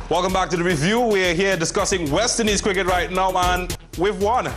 Welcome back to the review. We're here discussing West Indies cricket right now, and we've won.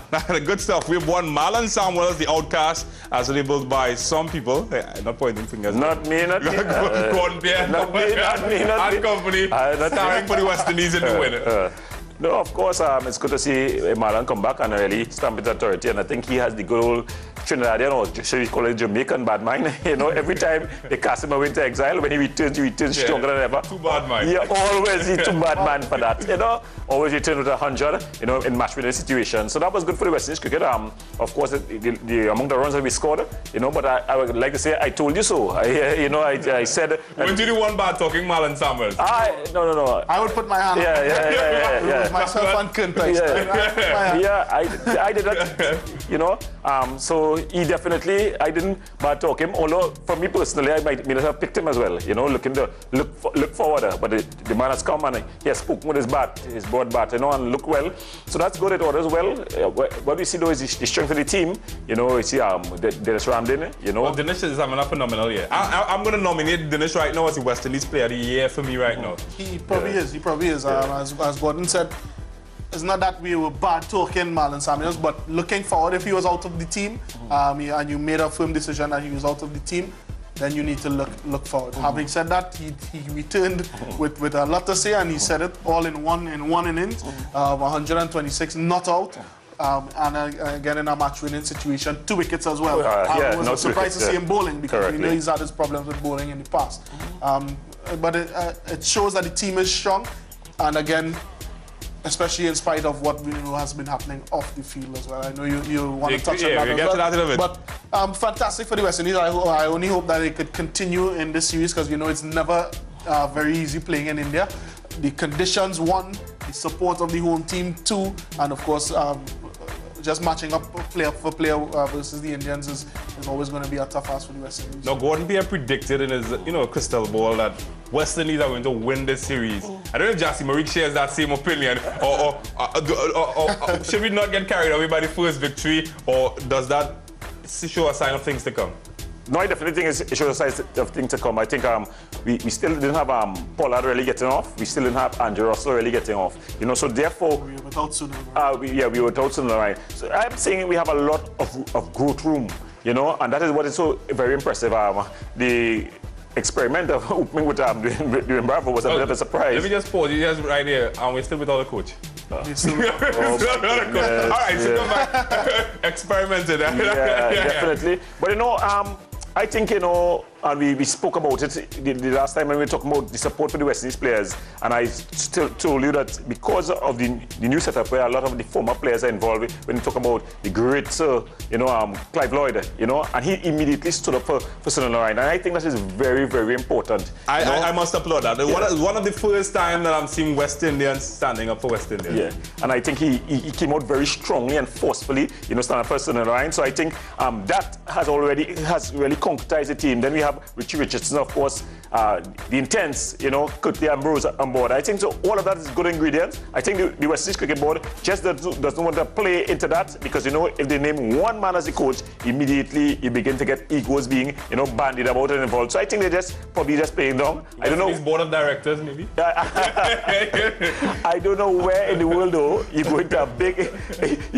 Good stuff. We've won. Marlon Samuels, the outcast, as labeled by some people. Not pointing fingers. Not me, not me. Pierre. Not me, not me, not me. And company starring for the West Indies in the winner. No, of course, it's good to see Marlon come back and really stamp his authority, and I think he has the good old Trinidadian, or should we call it Jamaican bad mind? You know, every time they cast him away into exile, when he returns stronger than ever. Too bad mind. Yeah, always he's too bad man for that. You know, always return with 100. You know, in match-winning situations. So that was good for the West Indies cricket. Of course, among the runs that we scored, you know, but I would like to say I told you so. I said. When did you one bad talking Marlon Samuels? No. I would put my hand. Yeah. Myself and context. I did that. You know, so he definitely, I didn't bad talk him. Although for me personally, I might have picked him as well. You know, look forward. But the man has come and he has spoken with his bat, his broad bat, you know, and look well. So that's good. It orders well. What we see though is the strength of the team. You know, you see Dennis Ramdin. You know, well, Dinesh is having a phenomenal year. I'm going to nominate Dinesh right now as the West Indies Player of the Year for me right now. He probably is. He probably is. As Gordon said, it's not that we were bad talking Marlon Samuels, but looking forward, if he was out of the team, and you made a firm decision that he was out of the team, then you need to look forward. Having said that, he returned with a lot to say, and he said it all in one innings, 126 not out. And again in a match-winning situation, 2 wickets as well. I was surprised to see him bowling because we know he's had his problems with bowling in the past. But it shows that the team is strong, and again, especially in spite of what we know has been happening off the field as well. I know you want to touch on that as well. But fantastic for the West Indies. I only hope that they could continue in this series because, you know, it's never very easy playing in India. The conditions, 1, the support of the home team, 2, and of course, just matching up player for player versus the Indians is always going to be a tough ask for the West Indies. Now, Gordon Pierre predicted in his crystal ball that West Indies are going to win this series. I don't know if Gyasi Merrique shares that same opinion, or should we not get carried away by the first victory, or does that show a sign of things to come? No, I definitely think it shows a sign of things to come. I think we still didn't have Pollard really getting off. We still didn't have Andrew Russell really getting off. You know, so therefore we were without Sunil. We were without Sunil, right? So I'm saying we have a lot of growth room. You know, and that is what is so very impressive. The experiment of opening with doing Bravo was a bit of a surprise. Let me just pause you just right here, and we're still without a coach. All right, so come back. Experimented. Definitely. But you know, I think, you know, and we spoke about it the last time when we were talking about the support for the West Indies players, and I still told you that because of the new setup where a lot of the former players are involved, when you talk about the great Clive Lloyd, you know, and he immediately stood up for Sunil Narine, and I think that is very, very important. I must applaud that. Yeah. One of the first time that I'm seeing West Indians standing up for West Indians. Yeah, and I think he came out very strongly and forcefully, you know, standing up for Sunil Narine. So I think that has really concretized the team. Then we have Richie Richardson, of course, the intense, you know, Curtly Ambrose on board. I think so. All of that is good ingredients. I think the West Indies Cricket Board just doesn't want to play into that because, you know, if they name one man as the coach, immediately you begin to get egos being, you know, bandied about and involved. So I think they're probably just playing down. I don't know. His board of directors, maybe. I don't know where in the world though you're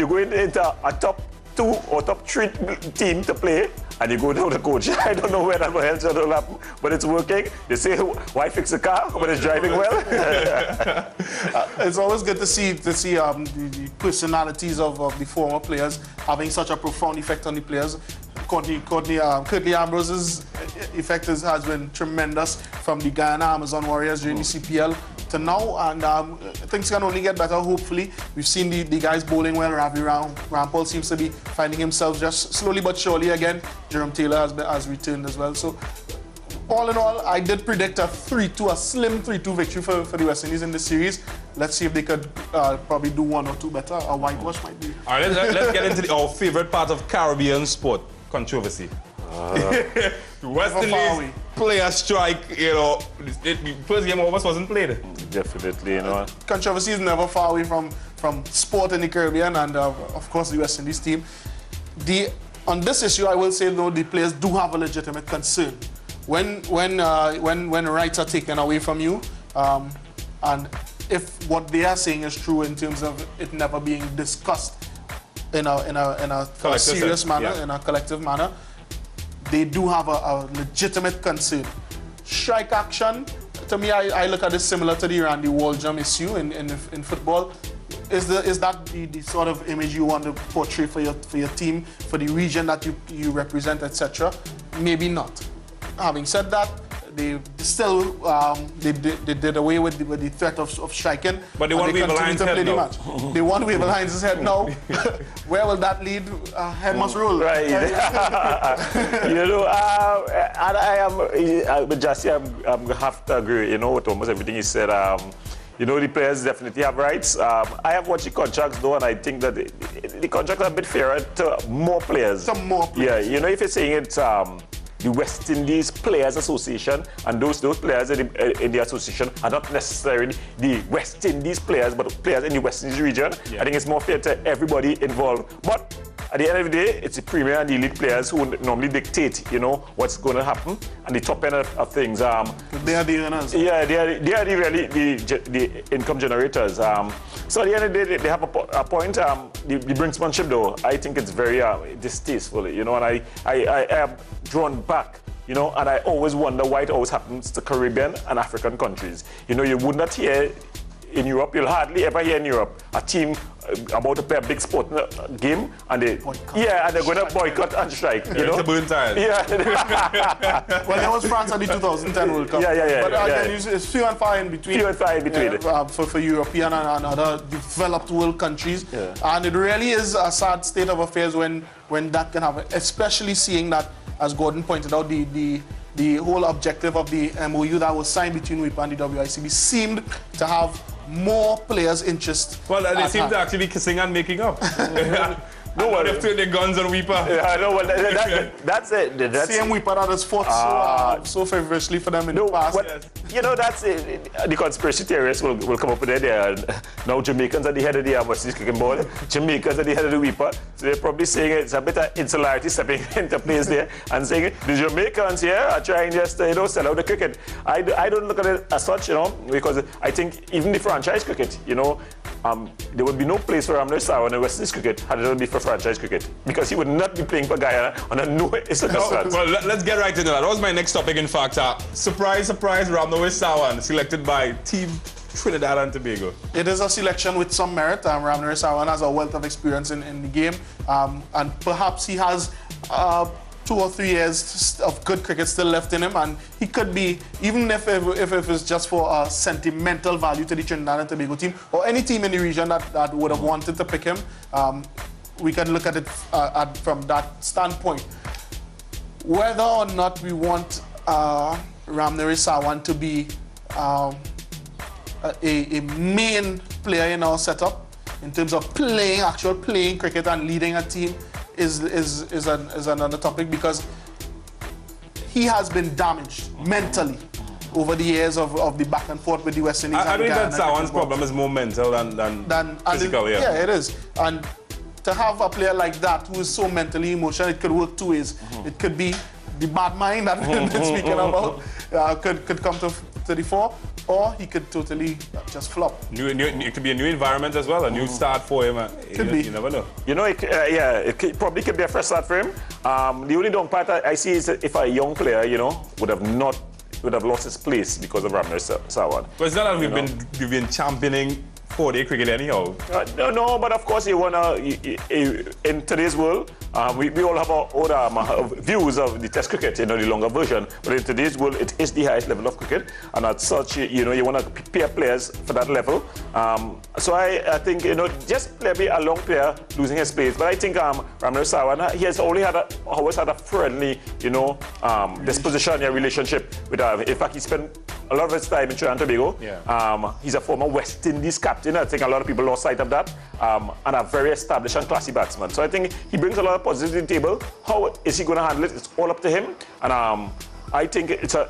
going into a top 2 or top 3 team to play, and you go down the coach. I don't know where that else will happen, but it's working. They say, why fix the car when it's driving well? It's always good to see the personalities of the former players having such a profound effect on the players. Curtly Ambrose's effect has been tremendous from the Guyana Amazon Warriors during the CPL to now, and things can only get better, hopefully. We've seen the guys bowling well. Ravi Rampal seems to be finding himself just slowly but surely again. Jerome Taylor has returned as well. So all in all, I did predict a slim 3-2 victory for the West Indies in this series. Let's see if they could probably do 1 or 2 better. A whitewash might be. All right, let's get into our favorite part of Caribbean sport, controversy. West Indies player strike, you know, first game almost wasn't played. Definitely, you know. Controversy is never far away from sport in the Caribbean, and of course the West Indies team. On this issue, I will say though, the players do have a legitimate concern. When rights are taken away from you, and if what they are saying is true in terms of it never being discussed in a serious manner, in a collective manner, they do have a legitimate concern. Strike action, to me, I look at it similar to the Randy Waldrum issue in football. Is that the sort of image you want to portray for your team, for the region that you represent, etc.? Maybe not. Having said that, they still they did away with the threat of striking. But they want to wave a line's head now. They want to wave a line's head now. Where will that lead? Head must roll. Right. You know, and I am, but Gyasi, I have to agree, you know, with almost everything he said. You know, the players definitely have rights. I have watched the contracts though, and I think that the contracts are a bit fairer to more players. Some more players. Yeah, you know, if you're saying it's the West Indies Players Association, and those players in the association are not necessarily the West Indies players, but players in the West Indies region. Yeah. I think it's more fair to everybody involved. But at the end of the day, it's the premier and the elite players who normally dictate, you know, what's going to happen, and the top end of things. They are the earners. Yeah, they are the income generators. So at the end of the day, they have a point. The brinksmanship, though, I think it's very distasteful, you know, and I am drawn back, you know, and I always wonder why it always happens to Caribbean and African countries. You know, you would not hear in Europe, you'll hardly ever hear in Europe a team about to play a big sport game and they're going to boycott and strike. You know? It's a burn time. Yeah. Well, there was France at the 2010 World Cup. Yeah. But again, it's few and far in between. Few and far in between. For European and other developed world countries. Yeah. And it really is a sad state of affairs when that can happen, especially seeing that, as Gordon pointed out, the whole objective of the MOU that was signed between WIPA and the WICB seemed to have more players' interest. Well, they seem to actually be kissing and making up. No one have turned their guns on WIPA. Yeah, no, well, that's it. Same WIPA that has fought so favorably for them in the past. Well, you know, that's it. The conspiracy theorists will come up with it. They are now Jamaicans at the head of the West Indies Cricket Board, Jamaicans at the head of the WIPA. So they're probably saying it's a bit of insularity stepping into place there and saying the Jamaicans here are trying just to, you know, sell out the cricket. I don't look at it as such, you know, because I think even the franchise cricket, you know, there would be no place for Ramner Sawa in the West Indies cricket had it not been for franchise cricket, because he would not be playing for Guyana under no circumstance. Well, let's get right into that. That was my next topic, in fact. Surprise, Ramner Sawa, selected by Team Trinidad and Tobago. It is a selection with some merit. Ramner Sawa has a wealth of experience in the game, and perhaps he has 2 or 3 years of good cricket still left in him, and he could be, even if it's just for a sentimental value to the Trinidad and Tobago team or any team in the region that would have wanted to pick him, we can look at it from that standpoint. Whether or not we want Ramner Sawan to be a main player in our setup in terms of actual playing cricket and leading a team is another topic, because he has been damaged mentally over the years of the back and forth with the West Indies. I think that Sawan's problem is more mental than physical. Yeah, it is. And to have a player like that who is so mentally emotional, it could work 2 ways. It could be the bad mind that we've been speaking about could come to the fore, or he could totally just flop. It could be a new environment as well, a new start for him. You never know. You know, it probably could be a fresh start for him. The only down part I see is if a young player, you know, would have lost his place because of Ramner Sawan. But it's not that we've been championing 4-day cricket anyhow. No, but of course you wanna. In today's world, we all have our own views of the Test cricket, you know, the longer version. But in today's world, it is the highest level of cricket, and as such, you know, you wanna prepare players for that level. So I think, you know, just maybe a long player losing his place. But I think Ramner Sawan, he has always had a friendly, you know, disposition, relationship with. In fact, he spent a lot of his time in Trinidad and Tobago. Yeah. He's a former West Indies captain. I think a lot of people lost sight of that. And a very established and classy batsman. So I think he brings a lot of positivity to the table. How is he going to handle it? It's all up to him. And I think it's a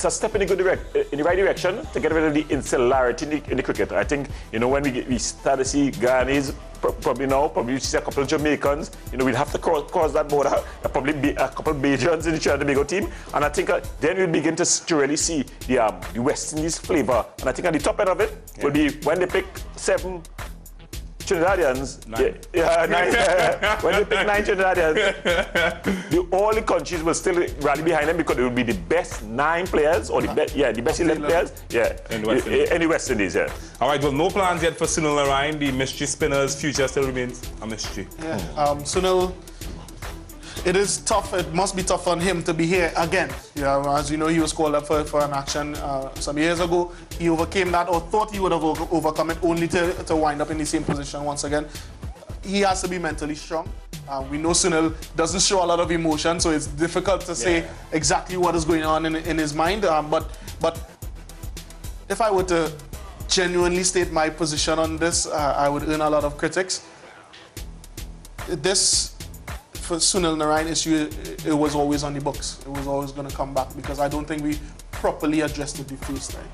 step in the right direction to get rid of the insularity in the cricket. I think, you know, when we start to see Guyanese probably you see a couple of Jamaicans. We'd have to cross that border. Probably be a couple of Bajans in the Trinidad and Tobago team, and I think then we'll begin to really see the West Indies flavor. And I think at the top end of it will be when they pick 7 Trinidadians. Nine. When they pick 9 Trinidadians, all the countries will still rally behind them because it will be the best 9 players or the best 11 players. In the West Indies. All right, well, no plans yet for Sunil Narine. The mystery spinner's future still remains a mystery. Sunil, it is tough. It must be tough on him to be here again. As you know, he was called up for an action some years ago. He overcame that, or thought he would have overcome it, only to wind up in the same position once again. He has to be mentally strong. We know Sunil doesn't show a lot of emotion, so it's difficult to say exactly what is going on in his mind. But if I were to genuinely state my position on this, I would earn a lot of critics. This, for Sunil Narine issue, it was always on the books. It was always going to come back because I don't think we properly addressed it the first time.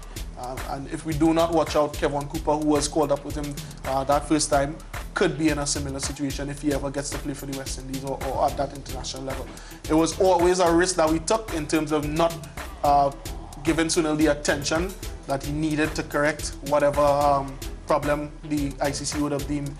And if we do not watch out, Kevin Cooper, who was called up with him that first time, could be in a similar situation if he ever gets to play for the West Indies or at that international level. It was always a risk that we took in terms of not giving Sunil the attention that he needed to correct whatever problem the ICC would have deemed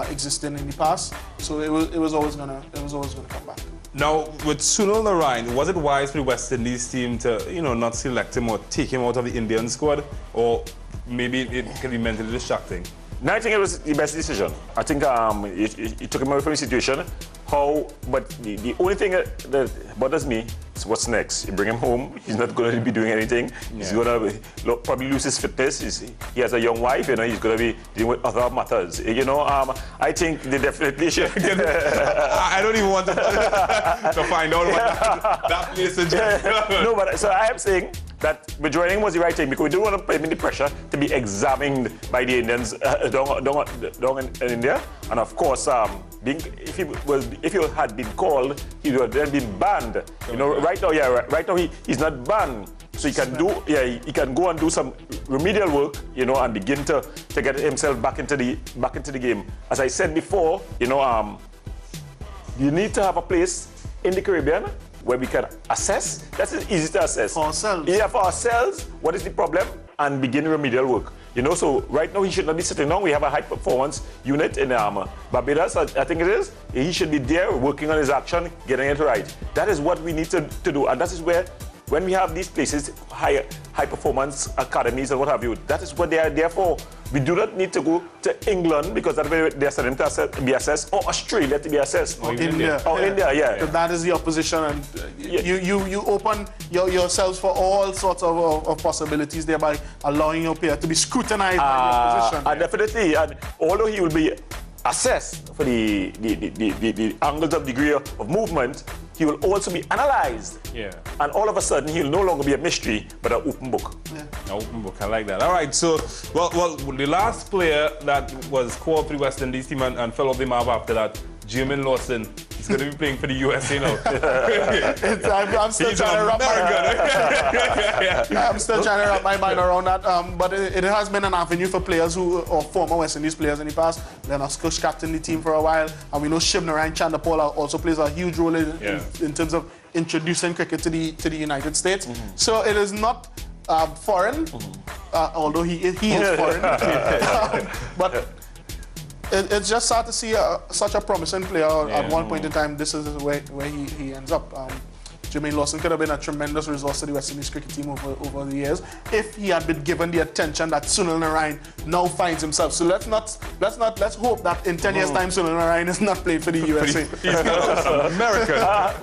existing in the past. So it was always gonna come back. Now, with Sunil Narine, was it wise for the West Indies team to, not select him or take him out of the Indian squad, or maybe it can be mentally distracting? No, I think it was the best decision. I think it took him away from the situation. But the only thing that bothers me is what's next. You bring him home, he's not going to be doing anything. He's going to probably lose his fitness. He has a young wife, he's going to be dealing with other matters. I think they definitely should. I don't even want to find out what that place is. No, but so I am saying that withdrawing was the right thing because we didn't want to put him in the pressure to be examined by the Indians down in India. And of course, if he had been called, he would have then been banned. Right now he's not banned. So he can go and do some remedial work, and begin to get himself back into the game. As I said before, you need to have a place in the Caribbean where we can assess. That's easy to assess. For ourselves. Yeah, for ourselves, what is the problem, and begin remedial work. So right now he should not be sitting down. We have a high performance unit in Barbados, I think it is. He should be there working on his action, getting it right. That is what we need to do, and that is where, when we have these places, high performance academies and what have you, that is what they are there for. We do not need to go to England because that's where they are starting to be assessed, or Australia to be assessed, or India. India. That is the opposition, and you open yourselves for all sorts of possibilities, thereby allowing your player to be scrutinized by the opposition. Definitely, and although he will be assessed for the angles of degree of movement, he will also be analyzed. And all of a sudden, he'll no longer be a mystery, but an open book. An open book, I like that. All right, so, well, the last player that was called for the West Indies team and fell off the map after that, Jermaine Lawson. He's going to be playing for the USA now. I'm still trying to wrap my mind around that. But it has been an avenue for players or former West Indies players in the past. Leonard Kush captained the team for a while, and we know Shiv Narayan Chanderpaul also plays a huge role in terms of introducing cricket to the United States. So it is not foreign, although he is foreign. But it's just sad to see such a promising player at one point in time. This is where he ends up. Jermaine Lawson could have been a tremendous resource to the West Indies cricket team over the years if he had been given the attention that Sunil Narine now finds himself. So let's hope that in 10 years' time Sunil Narine is not playing for the USA. He's got America.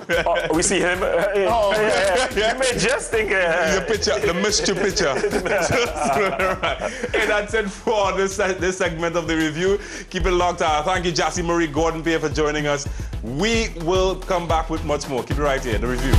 We see him. You may just think the mystery picture. Hey, that's it for this segment of the review. Keep it locked. Thank you, Gyasi, Merrique, Gordon, Pierre, for joining us. We will come back with much more. Keep it right here, the review.